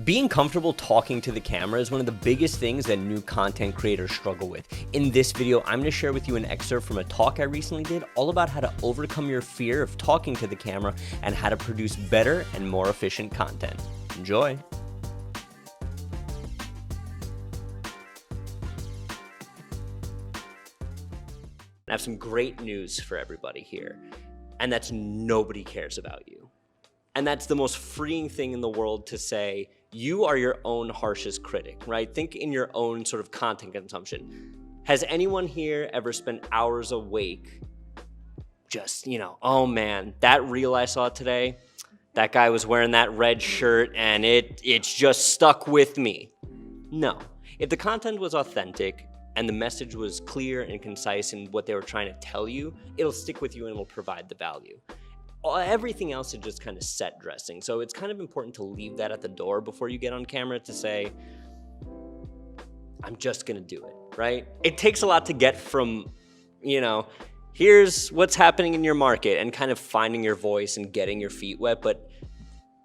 Being comfortable talking to the camera is one of the biggest things that new content creators struggle with. In this video, I'm going to share with you an excerpt from a talk I recently did all about how to overcome your fear of talking to the camera and how to produce better and more efficient content. Enjoy! I have some great news for everybody here, and that's nobody cares about you. And that's the most freeing thing in the world to say, you are your own harshest critic, right? Think in your own sort of content consumption. Has anyone here ever spent hours awake just, oh man, that reel I saw today, that guy was wearing that red shirt and it's just stuck with me? No. If the content was authentic and the message was clear and concise in what they were trying to tell you, it'll stick with you and will provide the value. Everything else is just kind of set dressing. So it's kind of important to leave that at the door before you get on camera to say, I'm just gonna do it, right? It takes a lot to get from, here's what's happening in your market and kind of finding your voice and getting your feet wet, but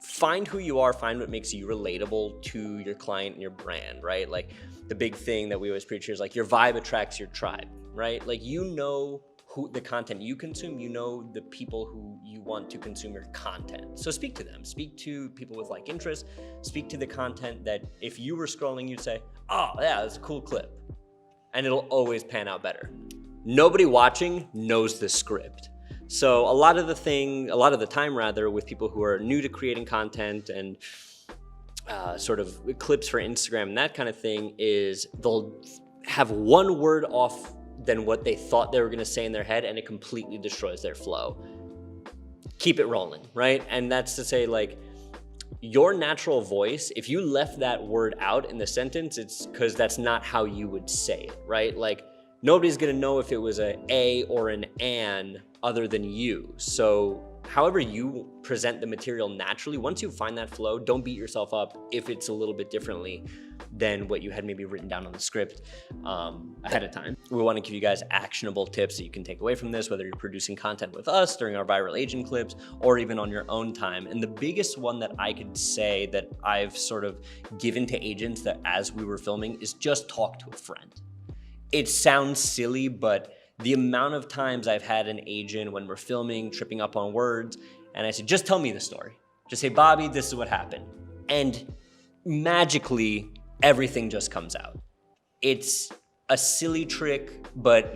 find who you are, find what makes you relatable to your client and your brand, right? Like the big thing that we always preach here is like your vibe attracts your tribe, right? Like who the content you consume, the people who you want to consume your content. So speak to them, speak to people with like interests, speak to the content that if you were scrolling, you'd say, oh yeah, that's a cool clip. And it'll always pan out better. Nobody watching knows the script. So a lot of the time with people who are new to creating content and sort of clips for Instagram and that kind of thing is they'll have one word off than what they thought they were going to say in their head, and it completely destroys their flow. Keep it rolling, right? And that's to say, like, your natural voice, if you left that word out in the sentence, it's because that's not how you would say it, right? Like, nobody's going to know if it was a or an other than you. So however you present the material naturally, once you find that flow, don't beat yourself up if it's a little bit differently than what you had maybe written down on the script ahead of time. We want to give you guys actionable tips that you can take away from this, whether you're producing content with us during our viral agent clips or even on your own time. And the biggest one that I could say that I've sort of given to agents that as we were filming is just talk to a friend. It sounds silly, but the amount of times I've had an agent when we're filming, tripping up on words, and I said, just tell me the story. Just say, Bobby, this is what happened. And magically, everything just comes out. It's a silly trick, but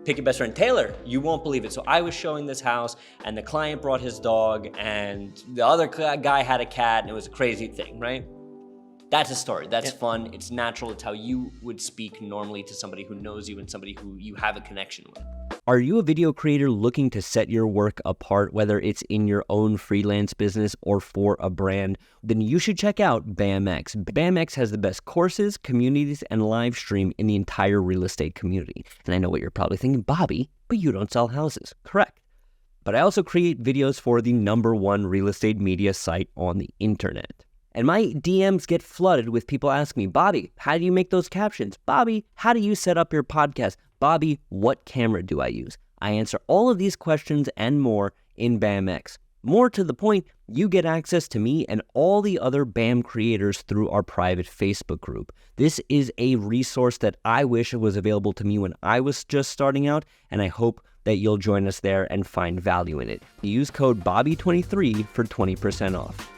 pick your best friend. Taylor, you won't believe it. So I was showing this house and the client brought his dog and the other guy had a cat and it was a crazy thing, right? That's a story. That's fun. It's natural. It's how you would speak normally to somebody who knows you and somebody who you have a connection with. Are you a video creator looking to set your work apart, whether it's in your own freelance business or for a brand? Then you should check out BAMX. BAMX has the best courses, communities, and live stream in the entire real estate community. And I know what you're probably thinking, Bobby, but you don't sell houses. Correct. But I also create videos for the #1 real estate media site on the internet. And my DMs get flooded with people asking me, Bobby, how do you make those captions? Bobby, how do you set up your podcast? Bobby, what camera do I use? I answer all of these questions and more in BAMX. More to the point, you get access to me and all the other BAM creators through our private Facebook group. This is a resource that I wish was available to me when I was just starting out, and I hope that you'll join us there and find value in it. Use code BOBBY23 for 20% off.